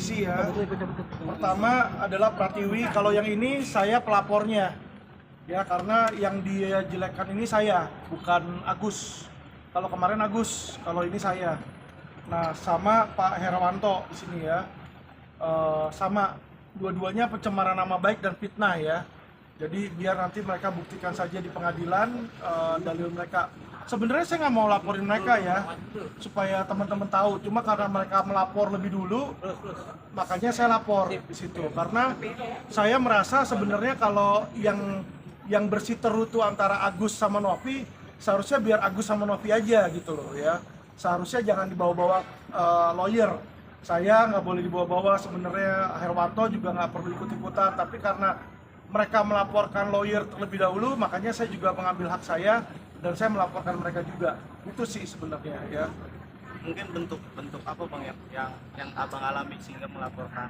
permisi ya. Pertama adalah Pratiwi, kalau yang ini saya pelapornya. Ya, karena yang dia jelekkan ini saya, bukan Agus. Kalau kemarin Agus, kalau ini saya. Nah, sama Pak Herawanto di sini ya. Sama dua-duanya pencemaran nama baik dan fitnah ya. Jadi biar nanti mereka buktikan saja di pengadilan dalil mereka. Sebenarnya saya nggak mau laporin mereka ya, supaya teman-teman tahu. Cuma karena mereka melapor lebih dulu, makanya saya lapor di situ. Karena saya merasa sebenarnya kalau yang bersiteru itu antara Agus sama Novi, seharusnya biar Agus sama Novi aja gitu loh ya. Seharusnya jangan dibawa-bawa lawyer. Saya nggak boleh dibawa-bawa, sebenarnya Herwanto juga nggak perlu ikut-ikutan, tapi karena mereka melaporkan lawyer terlebih dahulu, makanya saya juga mengambil hak saya dan saya melaporkan mereka juga. Itu sih sebenarnya ya. Mungkin bentuk apa Bang yang Abang alami sehingga melaporkan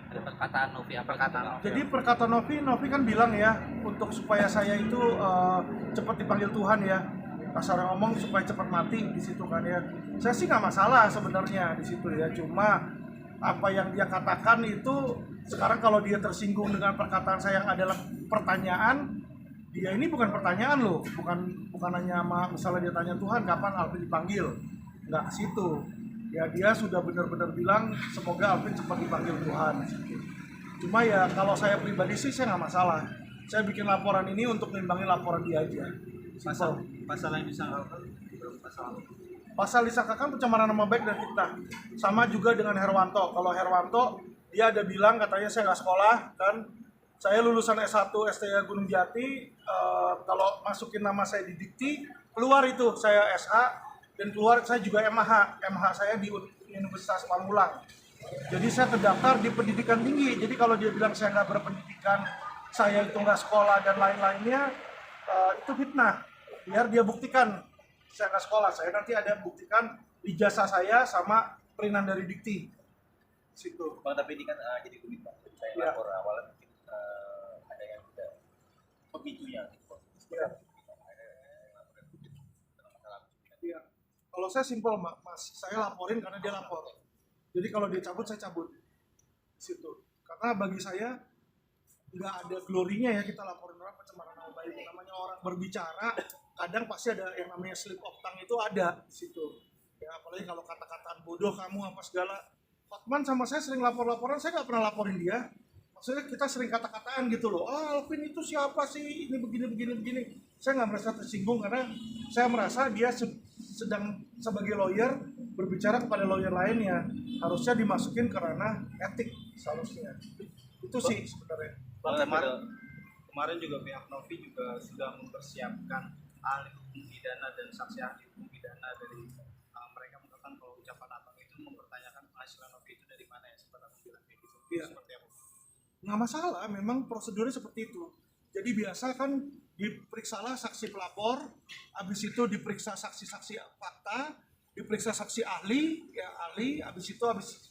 perkataan Novi, perkataan Novi? Jadi perkataan Novi kan bilang ya, untuk supaya saya itu cepat dipanggil Tuhan ya. Kasarnya ngomong supaya cepat mati di situ kan ya. Saya sih nggak masalah sebenarnya di situ ya. Cuma apa yang dia katakan itu sekarang kalau dia tersinggung dengan perkataan saya yang adalah pertanyaan, dia ini bukan pertanyaan loh, bukan hanya misalnya dia tanya Tuhan kapan Alvin dipanggil, nggak ke situ. Ya dia sudah benar-benar bilang semoga Alvin cepat dipanggil Tuhan. Cuma ya kalau saya pribadi sih saya nggak masalah. Saya bikin laporan ini untuk menimbangin laporan dia aja. Pasal yang disangkakan Pasal disangkakan pencemaran nama baik dan fitnah. Sama juga dengan Herwanto. Kalau Herwanto dia ada bilang katanya saya nggak sekolah kan. Saya lulusan S1 STIA Gunung Jati. Kalau masukin nama saya di Dikti, keluar itu saya SH dan keluar saya juga MH. MH saya di Universitas Pamulang. Jadi saya terdaftar di pendidikan tinggi. Jadi kalau dia bilang saya nggak berpendidikan, saya itu nggak sekolah dan lain-lainnya, itu fitnah. Biar dia buktikan saya nggak sekolah, saya nanti ada buktikan ijazah saya sama perinan dari Dikti. Situ. Bang, tapi ini kan jadi unik Bang. Saya Ya. lapor awalnya mungkin ada yang tidak pemicunya. Ya. Iya. Kalau saya simpel Mas, saya laporin karena dia lapor. Jadi kalau dia cabut, saya cabut. Situ. Karena bagi saya nggak ada glorinya ya kita laporin orang pencemaran nama baik. Namanya orang berbicara, kadang pasti ada yang namanya slip of tongue itu ada di situ. Ya apalagi kalau kata-kataan bodoh kamu apa segala. Fatman sama saya sering lapor-laporan, saya nggak pernah laporin dia. Maksudnya kita sering kata-kataan gitu loh. Alvin itu siapa sih? Ini begini. Saya nggak merasa tersinggung karena saya merasa dia sedang sebagai lawyer berbicara kepada lawyer lainnya. Harusnya dimasukin ke ranah etik seharusnya. Itu sih sebenarnya. Bang, kemarin juga pihak Novi juga sudah mempersiapkan ahli hukum pidana dan saksi ahli hukum pidana dari mereka mengatakan kalau ucapan Abang itu mempertanyakan penghasilan Novi itu dari mana ya, seperti Abang bilang kayak gitu. Iya. Seperti apa? Nggak masalah, memang prosedurnya seperti itu. Jadi biasa kan diperiksalah saksi pelapor, habis itu diperiksa saksi-saksi fakta, diperiksa saksi ahli, habis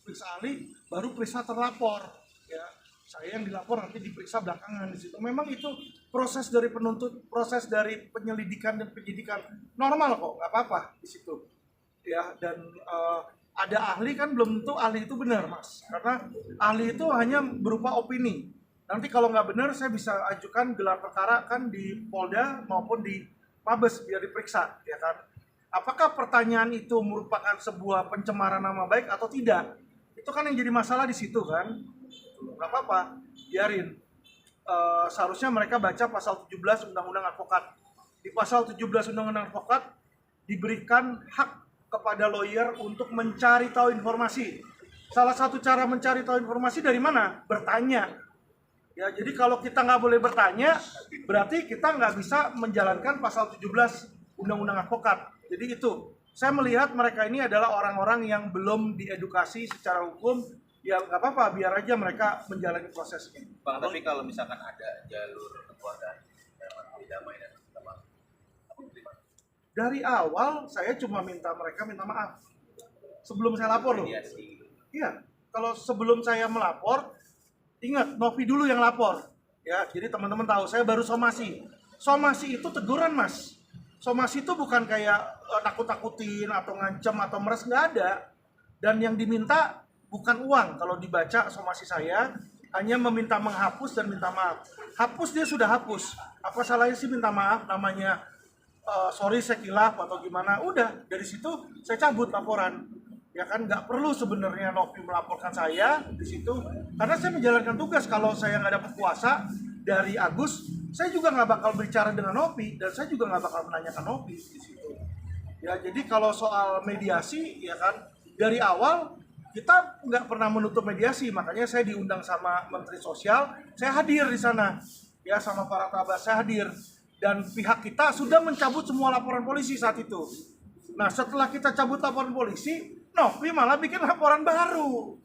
periksa ahli, baru periksa terlapor. Ya, saya yang dilapor nanti diperiksa belakangan di situ. Memang itu proses dari penuntut, proses dari penyelidikan dan penyidikan normal kok, nggak apa-apa di situ. Ya, dan ada ahli kan belum tentu ahli itu benar Mas, karena ahli itu hanya berupa opini. Nanti kalau nggak benar saya bisa ajukan gelar perkara kan di Polda maupun di Mabes biar diperiksa, ya kan. Apakah pertanyaan itu merupakan sebuah pencemaran nama baik atau tidak? Itu kan yang jadi masalah di situ kan. Nggak apa-apa, biarin. Seharusnya mereka baca pasal 17 Undang-Undang Advokat. Di pasal 17 Undang-Undang Advokat diberikan hak kepada lawyer untuk mencari tahu informasi. Salah satu cara mencari tahu informasi dari mana? Bertanya. Ya, jadi kalau kita nggak boleh bertanya, berarti kita nggak bisa menjalankan pasal 17 Undang-Undang Advokat. Jadi itu, saya melihat mereka ini adalah orang-orang yang belum diedukasi secara hukum. Ya nggak apa-apa, biar aja mereka menjalani proses ini. Bang, tapi kalau misalkan ada jalur keluarga damai dan sama Dari awal saya cuma minta mereka minta maaf sebelum saya lapor loh. mediasi. Iya, kalau sebelum saya melapor, ingat Novi dulu yang lapor. Ya, jadi teman-teman tahu saya baru somasi. Somasi itu teguran Mas. Somasi itu bukan kayak nakut-nakutin atau ngancem atau meres, nggak ada. Dan yang diminta bukan uang. Kalau dibaca somasi saya hanya meminta menghapus dan minta maaf. Hapus dia sudah hapus. Apa salahnya sih minta maaf, namanya sorry saya kilaf atau gimana. Udah, dari situ saya cabut laporan. Ya kan, nggak perlu sebenarnya Novi melaporkan saya di situ karena saya menjalankan tugas. Kalau saya nggak dapat kuasa dari Agus, saya juga nggak bakal bicara dengan Novi dan saya juga nggak bakal menanyakan Novi di situ. Ya, jadi kalau soal mediasi, ya kan, dari awal kita nggak pernah menutup mediasi, makanya saya diundang sama Menteri Sosial, saya hadir di sana, ya sama para tabas saya hadir, dan pihak kita sudah mencabut semua laporan polisi saat itu. Nah, setelah kita cabut laporan polisi, Novi malah bikin laporan baru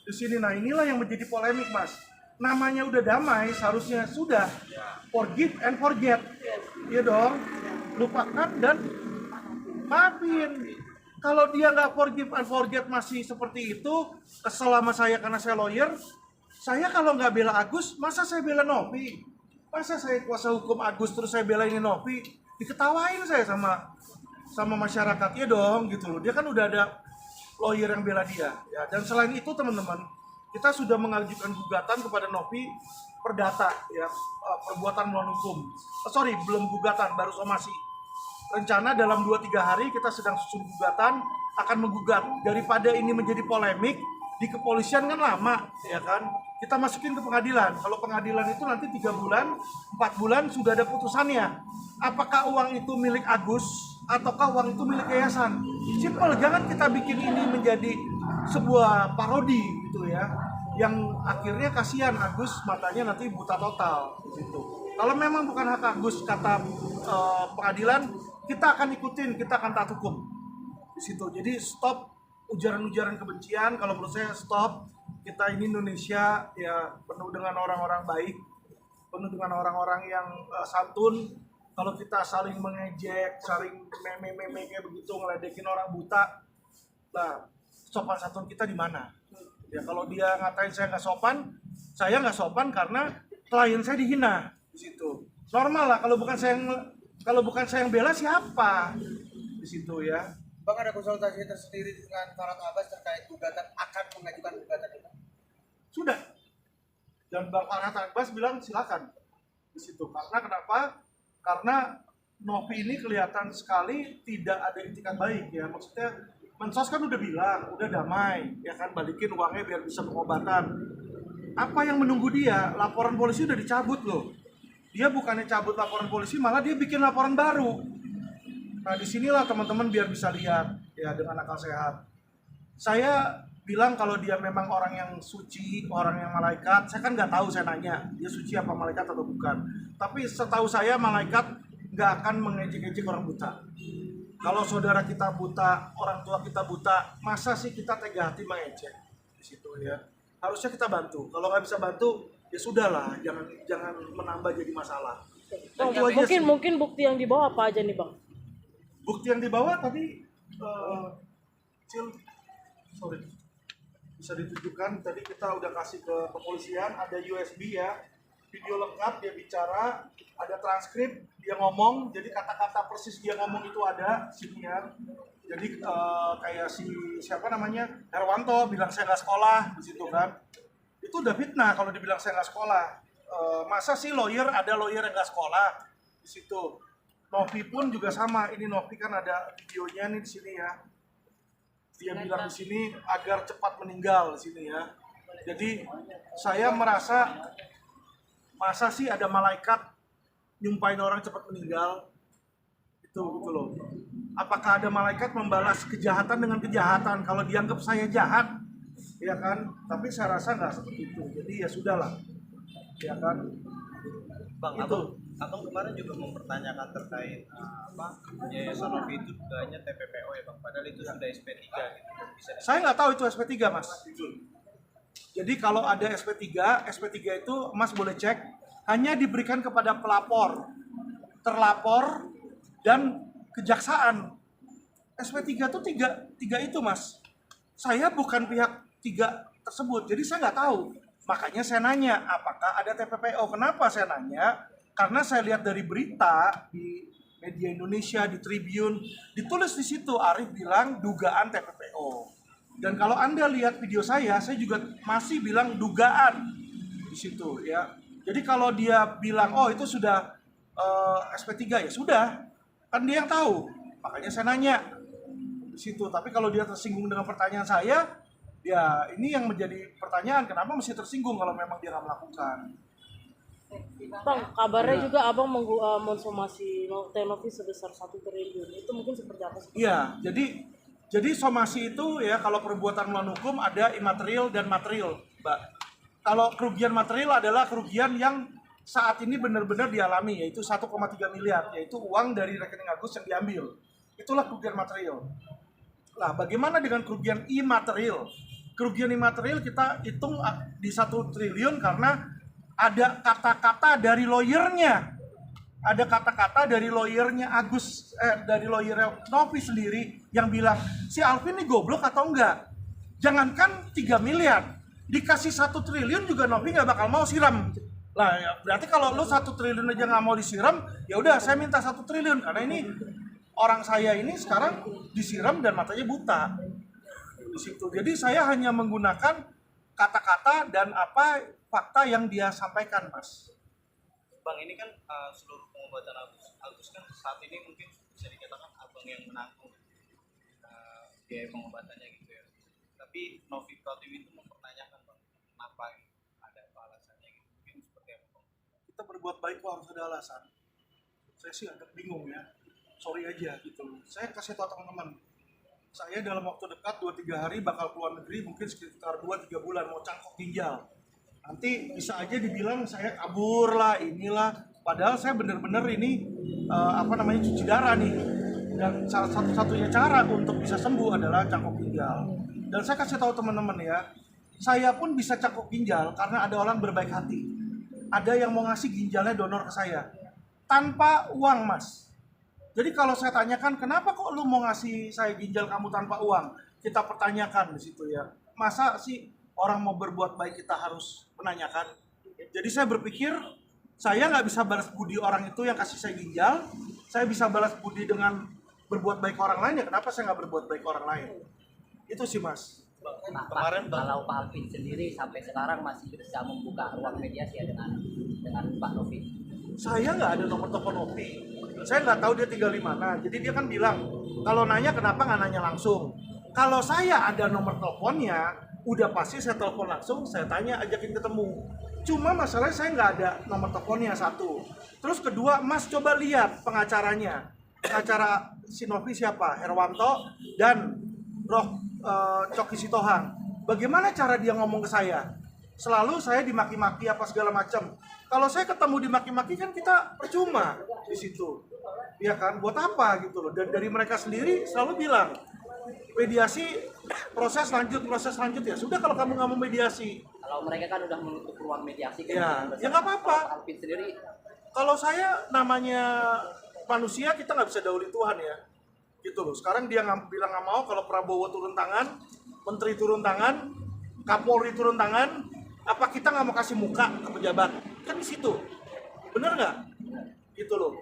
di sini. Nah, inilah yang menjadi polemik, Mas. Namanya udah damai, seharusnya sudah forgive and forget, ya dong, lupakan dan maafin. Kalau dia nggak forgive and forget masih seperti itu, kesel sama saya karena saya lawyer, saya kalau nggak bela Agus, masa saya bela Novi? Masa saya kuasa hukum Agus terus saya bela ini Novi? Diketawain saya sama masyarakat, ya dong gitu loh. Dia kan udah ada lawyer yang bela dia, ya. Dan selain itu teman-teman, kita sudah mengajukan gugatan kepada Novi perdata, ya, perbuatan melawan hukum. Belum gugatan, baru somasi. Rencana dalam 2-3 hari kita sedang susun gugatan, akan menggugat. Daripada ini menjadi polemik di kepolisian kan lama, ya kan, kita masukin ke pengadilan. Kalau pengadilan itu nanti 3 bulan 4 bulan sudah ada putusannya, apakah uang itu milik Agus ataukah uang itu milik yayasan. Simple, jangan kita bikin ini menjadi sebuah parodi gitu ya, yang akhirnya kasihan Agus, matanya nanti buta total gitu. Kalau memang bukan hak Agus, kata pengadilan, kita akan ikutin, kita akan taat hukum di situ. Jadi stop ujaran-ujaran kebencian. Kalau menurut saya stop. Kita ini Indonesia ya penuh dengan orang-orang baik, penuh dengan orang-orang yang santun. Kalau kita saling mengejek, saling meme-meme kayak begitu, ngeledekin orang buta, nah sopan santun kita di mana? Ya kalau dia ngatain saya nggak sopan karena klien saya dihina di situ. Normal lah, kalau bukan saya yang bela, siapa di situ ya. Bang, ada konsultasi tersendiri dengan Farhad Abbas terkait gugatan, akan mengajukan gugatan itu? Sudah. Dan Bang Farhad Abbas bilang silakan di situ. Karena kenapa? Karena Novi ini kelihatan sekali tidak ada itikat baik ya. Maksudnya Mensos kan udah bilang, udah damai, ya kan, balikin uangnya biar bisa pengobatan. Apa yang menunggu dia? Laporan polisi udah dicabut loh. Dia bukannya cabut laporan polisi, malah dia bikin laporan baru. Nah, disinilah teman-teman biar bisa lihat ya dengan akal sehat. Saya bilang kalau dia memang orang yang suci, orang yang malaikat, saya kan nggak tahu, saya nanya dia suci apa malaikat atau bukan. Tapi setahu saya malaikat nggak akan mengejek-ejek orang buta. Kalau saudara kita buta, orang tua kita buta, masa sih kita tega hati mengejek di situ ya? Harusnya kita bantu. Kalau nggak bisa bantu, ya sudahlah, jangan menambah jadi masalah. Bang, mungkin bukti yang dibawa apa aja nih, Bang? Bukti yang dibawa tadi bisa ditunjukkan. Tadi kita udah kasih ke kepolisian, ada USB ya, video lengkap dia bicara, ada transkrip dia ngomong, jadi kata-kata persis dia ngomong itu ada sini ya. Jadi kayak siapa namanya, Herwanto bilang saya nggak sekolah di situ kan, itu udah fitnah kalau dibilang saya nggak sekolah. Masa sih ada lawyer yang nggak sekolah di situ. Novi pun juga sama, ini Novi kan ada videonya nih di sini ya. Dia bilang di sini agar cepat meninggal di sini ya. Jadi saya merasa, masa sih ada malaikat nyumpain orang cepat meninggal? Itu gitu loh. Apakah ada malaikat membalas kejahatan dengan kejahatan kalau dianggap saya jahat? Ya kan? Tapi saya rasa nggak seperti itu. Jadi ya sudahlah. Ya kan? Bang, itu. Abang kemarin juga mempertanyakan terkait Yayasan Novi itu dugaannya TPPO ya Bang, padahal itu sudah SP3 gitu. Saya nggak tahu itu SP3 Mas. Jadi kalau ada SP3 itu Mas boleh cek, hanya diberikan kepada pelapor, terlapor, dan kejaksaan. SP3 itu tiga itu Mas. Saya bukan pihak 3 tersebut, jadi saya nggak tahu. Makanya saya nanya, apakah ada TPPO? Kenapa saya nanya? Karena saya lihat dari berita di media Indonesia, di Tribun, ditulis di situ Arif bilang dugaan TPPO. Dan kalau Anda lihat video saya juga masih bilang dugaan di situ ya. Jadi kalau dia bilang oh itu sudah SP3 ya sudah, kan dia yang tahu. Makanya saya nanya di situ. Tapi kalau dia tersinggung dengan pertanyaan saya, ya ini yang menjadi pertanyaan, kenapa mesti tersinggung kalau memang dia nggak melakukan. Bang, kabarnya juga abang mensomasi Tenovi sebesar 1 triliun. Itu mungkin seperti apa sih? Iya, jadi somasi itu ya kalau perbuatan melawan hukum ada imaterial dan material, Mbak. Kalau kerugian material adalah kerugian yang saat ini benar-benar dialami, yaitu 1,3 miliar, yaitu uang dari rekening Agus yang diambil. Itulah kerugian material. Nah, bagaimana dengan kerugian imaterial? Kerugian imaterial kita hitung di 1 triliun karena ada kata-kata dari lawyernya. Ada kata-kata dari lawyernya Agus, dari lawyernya Novi sendiri yang bilang, si Alvin ini goblok atau enggak? Jangankan 3 miliar, dikasih 1 triliun juga Novi nggak bakal mau siram. Lah ya, berarti kalau lu 1 triliun aja nggak mau disiram, ya udah saya minta 1 triliun karena ini orang saya ini sekarang disiram dan matanya buta di situ. Jadi saya hanya menggunakan kata-kata dan fakta yang dia sampaikan, Mas. Bang, ini kan seluruh pengobatan Agus kan saat ini mungkin bisa dikatakan abang yang menanggung biaya pengobatannya gitu ya. Tapi Novi Pratiwi itu mempertanyakan bang, kenapa ada apa alasannya gitu? Mungkin seperti apa bang? Kita berbuat baik kok harus ada alasan. Saya sih agak bingung ya. Sorry aja gitu. Saya kasih tahu teman-teman. Saya dalam waktu dekat 2-3 hari bakal keluar negeri, mungkin sekitar 2-3 bulan mau cangkok ginjal. Nanti bisa aja dibilang saya kabur lah, inilah. Padahal saya benar-benar ini cuci darah nih. Dan salah satu-satunya cara untuk bisa sembuh adalah cangkok ginjal. Dan saya kasih tahu teman-teman ya, saya pun bisa cangkok ginjal karena ada orang berbaik hati. Ada yang mau ngasih ginjalnya donor ke saya tanpa uang, Mas. Jadi kalau saya tanyakan, kenapa kok lu mau ngasih saya ginjal kamu tanpa uang? Kita pertanyakan di situ ya. Masa sih orang mau berbuat baik kita harus menanyakan? Jadi saya berpikir, saya nggak bisa balas budi orang itu yang kasih saya ginjal. Saya bisa balas budi dengan berbuat baik orang lain, ya kenapa saya nggak berbuat baik orang lain? Itu sih, Mas. Nah, Kemarin, Bang. kalau Pak Alvin sendiri sampai sekarang masih bisa membuka ruang mediasi ya dengan Pak Novi. Saya nggak ada nomor telepon Novi. Saya nggak tahu dia tinggal di mana. Jadi dia kan bilang, kalau nanya kenapa nggak nanya langsung? Kalau saya ada nomor teleponnya, udah pasti saya telepon langsung, saya tanya, ajakin ketemu. Cuma masalahnya saya nggak ada nomor teleponnya, satu. Terus kedua, Mas coba lihat pengacaranya. Pengacara si Novi siapa? Herwanto dan Coki Sitohang. Bagaimana cara dia ngomong ke saya? Selalu saya dimaki-maki apa segala macam. Kalau saya ketemu dimaki-maki kan kita percuma di situ. Ya kan, buat apa gitu loh. Dan dari mereka sendiri selalu bilang, mediasi proses lanjut ya. Sudah kalau kamu nggak mau mediasi. Kalau mereka kan udah menutup ruang mediasi kan. Ya, ya nggak apa-apa. Pak Alvin sendiri Kalau saya namanya manusia, kita nggak bisa dahului Tuhan ya. Gitu loh. Sekarang dia bilang nggak mau, kalau Prabowo turun tangan, Menteri turun tangan, Kapolri turun tangan, apa kita nggak mau kasih muka ke pejabat? Kan di situ. Bener nggak? Gitu loh.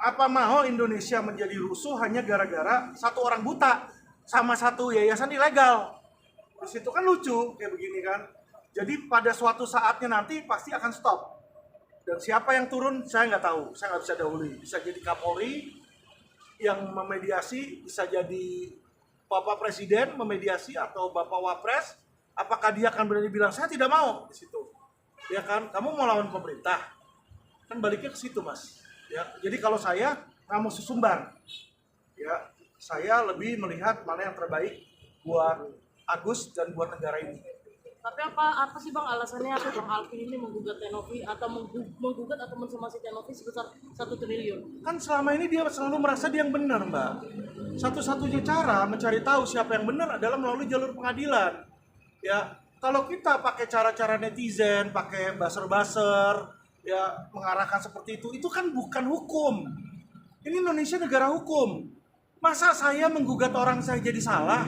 Apa mau Indonesia menjadi rusuh hanya gara-gara satu orang buta sama satu yayasan ilegal? Di situ kan lucu kayak begini kan. Jadi pada suatu saatnya nanti pasti akan stop. Dan siapa yang turun saya nggak tahu, saya nggak bisa dahului. Bisa jadi Kapolri yang memediasi, bisa jadi Bapak Presiden memediasi atau Bapak Wapres. Apakah dia akan berani bilang saya tidak mau di situ? Ya kan, kamu mau lawan pemerintah, kan baliknya ke situ, Mas. Ya, jadi kalau saya nggak mau sesumbar, ya saya lebih melihat mana yang terbaik buat Agus dan buat negara ini. Tapi apa sih Bang alasannya Bang Alvin ini menggugat Tenovi atau menggugat atau mensomasi Tenovi sebesar 1 triliun? Kan selama ini dia selalu merasa dia yang benar, Mbak. Satu-satunya cara mencari tahu siapa yang benar adalah melalui jalur pengadilan. Ya, kalau kita pakai cara-cara netizen, pakai buzzer-buzzer, ya mengarahkan seperti itu kan bukan hukum. Ini Indonesia negara hukum. Masa saya menggugat orang saya jadi salah?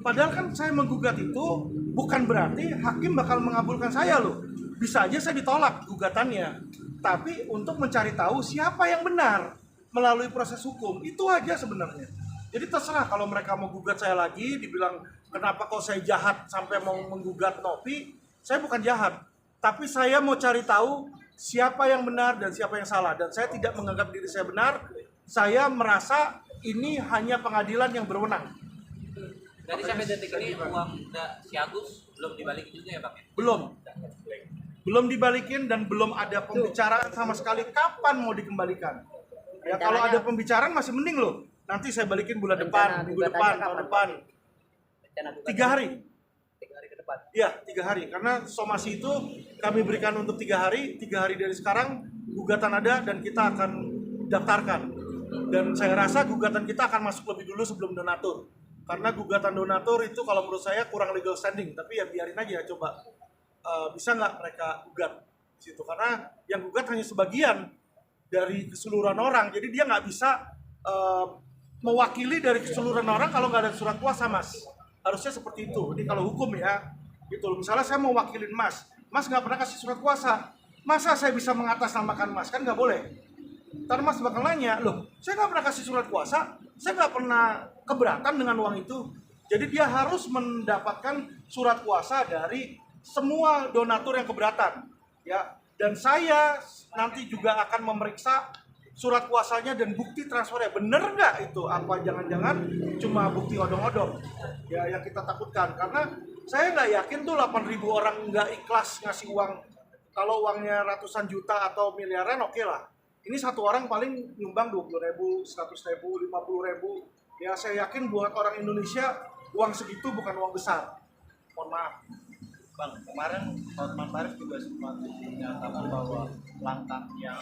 Padahal kan saya menggugat itu bukan berarti hakim bakal mengabulkan saya loh. Bisa aja saya ditolak gugatannya. Tapi untuk mencari tahu siapa yang benar melalui proses hukum, itu aja sebenarnya. Jadi terserah kalau mereka mau gugat saya lagi, dibilang kenapa kok saya jahat sampai mau menggugat Novi? Saya bukan jahat, tapi saya mau cari tahu siapa yang benar dan siapa yang salah. Dan saya tidak menganggap diri saya benar, saya merasa ini hanya pengadilan yang berwenang. Berarti sampai detik ini uang si Agus belum dibalikin juga ya Bang? Belum dibalikin dan belum ada pembicaraan sama sekali kapan mau dikembalikan. Ya kalau ada pembicaraan masih mending loh. Nanti saya balikin bulan depan, minggu depan, tahun depan. 3 hari. 3 hari ke depan. Iya, 3 hari. Karena somasi itu kami berikan untuk 3 hari. 3 hari dari sekarang gugatan ada dan kita akan daftarkan. Dan saya rasa gugatan kita akan masuk lebih dulu sebelum donatur. Karena gugatan donatur itu kalau menurut saya kurang legal standing. Tapi ya biarin aja coba. Bisa nggak mereka gugat di situ? Karena yang gugat hanya sebagian dari keseluruhan orang. Jadi dia nggak bisa mewakili dari keseluruhan orang kalau nggak ada surat kuasa, Mas. Harusnya seperti itu. Ini kalau hukum ya, gitu loh. Misalnya saya mau wakilin Mas nggak pernah kasih surat kuasa. Masa saya bisa mengatasnamakan Mas? Kan nggak boleh. Ntar Mas bakal nanya, loh, saya nggak pernah kasih surat kuasa, saya nggak pernah keberatan dengan uang itu. Jadi dia harus mendapatkan surat kuasa dari semua donatur yang keberatan, ya. Dan saya nanti juga akan memeriksa surat kuasanya dan bukti transfernya, bener nggak itu? Apa jangan-jangan cuma bukti odong-odong? Ya, yang kita takutkan. Karena saya nggak yakin tuh 8.000 orang nggak ikhlas ngasih uang. Kalau uangnya ratusan juta atau miliaran, oke lah. Ini satu orang paling nyumbang 20.000, 100.000, 50.000. Ya, saya yakin buat orang Indonesia uang segitu bukan uang besar. Mohon maaf. Bang, kemarin Hotman Paris juga sempat menyatakan bahwa langkah yang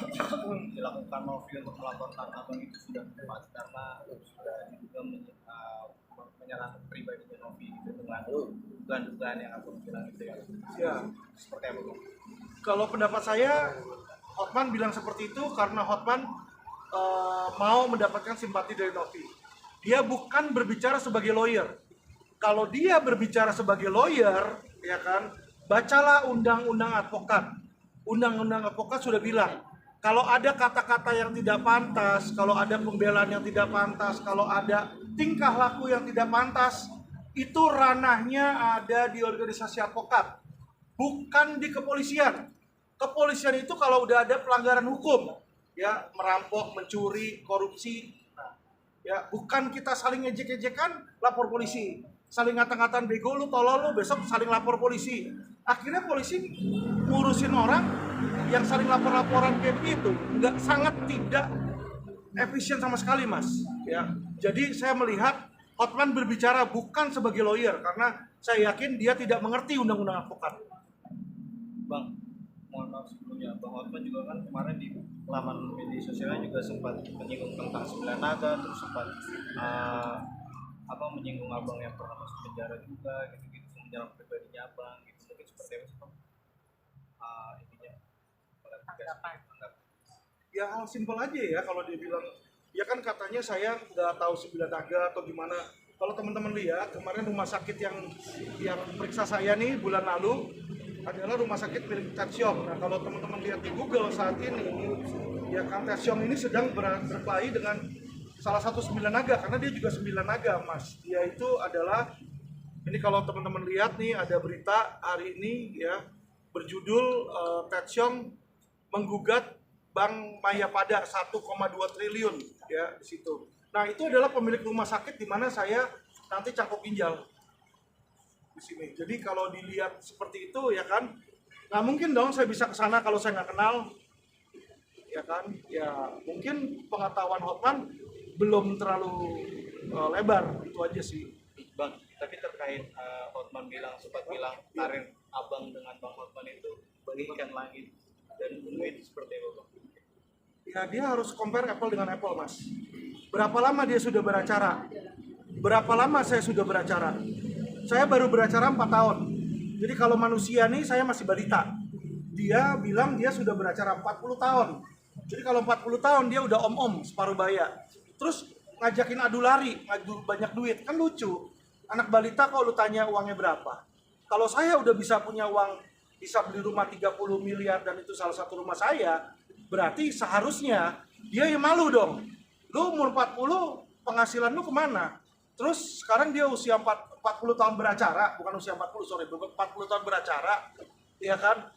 dilakukan Novi untuk melaporkan abang itu sudah tepat karena sudah juga menyerang pribadinya Novi gitu dengan dugaan yang aku bilang itu ya. Ya, Seperti apa Bang? kalau pendapat saya, Hotman bilang seperti itu karena Hotman mau mendapatkan simpati dari Novi. Dia bukan berbicara sebagai lawyer. Kalau dia berbicara sebagai lawyer, ya kan, bacalah undang-undang advokat. Undang-undang advokat sudah bilang, kalau ada kata-kata yang tidak pantas, kalau ada pembelaan yang tidak pantas, kalau ada tingkah laku yang tidak pantas, itu ranahnya ada di organisasi advokat, bukan di kepolisian. Kepolisian itu kalau udah ada pelanggaran hukum, ya, merampok, mencuri, korupsi, nah, ya, bukan kita saling ejek-ejekan, lapor polisi. Saling ngata-ngataan bego lu, tolol lu, besok saling lapor polisi. Akhirnya polisi ngurusin orang yang saling lapor-laporan kayak begitu, sangat tidak efisien sama sekali, Mas. Ya, jadi saya melihat Hotman berbicara bukan sebagai lawyer karena saya yakin dia tidak mengerti undang-undang advokat. Bang, mohon maaf sebelumnya, Bang Hotman juga kan kemarin di laman media sosialnya juga sempat menyinggung tentang 9 naga, terus sempat menyinggung abang yang pernah masuk penjara juga, gitu-gitu, menyerang pribadinya abang, gitu. Mungkin seperti apa sih Bang? Intinya, Ya hal simpel aja ya kalau dia bilang, ya kan katanya saya nggak tahu 9 naga atau gimana. Kalau teman-teman lihat kemarin rumah sakit yang periksa saya nih bulan lalu adalah rumah sakit milik Taesyong. Nah kalau teman-teman lihat di Google saat ini, ya kan Taesyong ini sedang berkelahi dengan salah satu 9 naga karena dia juga 9 naga, Mas. Dia itu adalah, ini kalau teman-teman lihat nih ada berita hari ini ya berjudul Taesyong menggugat Bank Mayapada 1,2 triliun ya di situ. Nah, itu adalah pemilik rumah sakit di mana saya nanti cangkok ginjal di sini. Jadi kalau dilihat seperti itu ya kan, nggak mungkin dong saya bisa ke sana kalau saya nggak kenal. Ya kan? Ya, mungkin pengetahuan Hotman belum terlalu lebar, itu aja sih. Bang, tapi terkait Hotman sempat bilang karir abang dengan Bang Hotman itu bagaikan langit dan bumi, itu seperti apa Bang? Ya dia harus compare apple dengan apple, Mas. Berapa lama dia sudah beracara? Berapa lama saya sudah beracara? Saya baru beracara 4 tahun. Jadi kalau manusia nih saya masih balita. Dia bilang dia sudah beracara 40 tahun. Jadi kalau 40 tahun dia udah om-om separuh baya. Terus ngajakin adu lari, ngadu banyak duit, kan lucu. Anak balita kalau lu tanya uangnya berapa. Kalau saya udah bisa punya uang, bisa beli rumah 30 miliar dan itu salah satu rumah saya, berarti seharusnya dia yang malu dong. Lu umur 40, penghasilan lu kemana? Terus sekarang dia usia 40 tahun beracara, bukan usia 40, sorry, 40 tahun beracara, ya kan?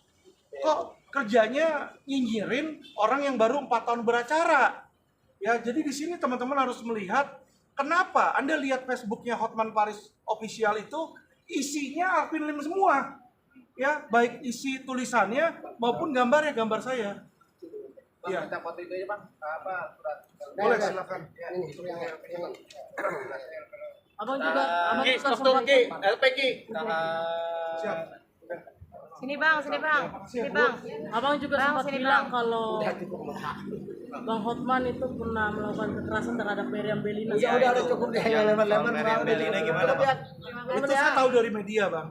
Kok kerjanya nyinyirin orang yang baru 4 tahun beracara? Ya, jadi di sini teman-teman harus melihat kenapa Anda lihat Facebooknya Hotman Paris Official itu isinya Alvin Lim semua. Ya, baik isi tulisannya maupun gambarnya, gambar saya. Bang, Iya. minta foto itu aja bang, apa surat? Boleh, silakan. Abang juga Stop dulu, Ki. LPG. Siap. Sini bang, sini bang, sini bang. Abang juga Bang, sempat sini, bilang Bang. kalau Bang Hotman itu pernah melakukan kekerasan terhadap Meriam Bellina. Ya udah cukup deh lebar-lebar. Meriam Bellina gimana, Bang? Itu saya tahu dari media, Bang.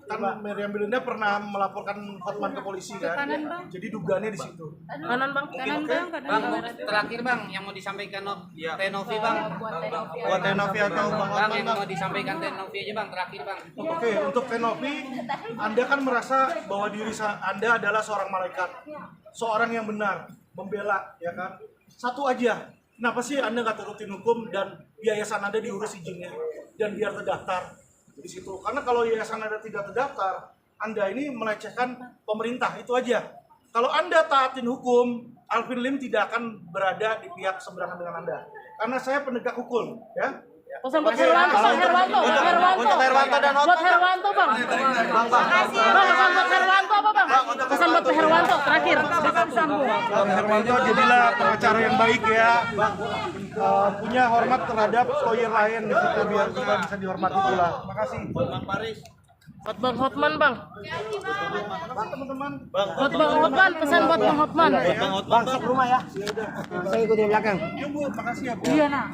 Kan Meriam Bellina pernah melaporkan Hotman ke polisi kan. Jadi dugaannya di situ. Kanan Bang, Kanan bang, kanan Bang, bang. terakhir bang, yang mau disampaikan Tenovi bang. Buat Tenovi atau Bang Bang, Hotman, yang Bang? mau disampaikan Tenovi aja bang, terakhir bang. Oke, untuk Tenovi, Anda kan merasa bahwa diri Anda adalah seorang malaikat, seorang yang benar, membela, ya kan? Satu aja, kenapa sih Anda nggak turutin hukum dan yayasan Anda diurus izinnya dan biar terdaftar di situ? Karena kalau yayasan Anda tidak terdaftar, Anda ini melecehkan pemerintah, itu aja. Kalau Anda taatin hukum, Alvin Lim tidak akan berada di pihak seberangan dengan Anda. Karena saya penegak hukum, ya. pesan buat Herwanto, Bang Herwanto, Untuk Herwanto dan buat Hotman, Herwanto Bang. Bang, pesan buat Herwanto apa Bang? Pesan buat Herwanto terakhir. Bang Herwanto jadilah pengacara yang baik ya, Bang. Punya hormat terhadap lawyer lain di situ biar kita bisa dihormati pula. Makasih. Bang Paris. Buat Bang Hotman Bang. Bang teman-teman. Buat Bang Hotman, pesan buat Bang Hotman. Bang Hotman, Bang. Rumah ya. Saya ikut di belakang. Yuk Bu, makasih ya Bu. Iya nah.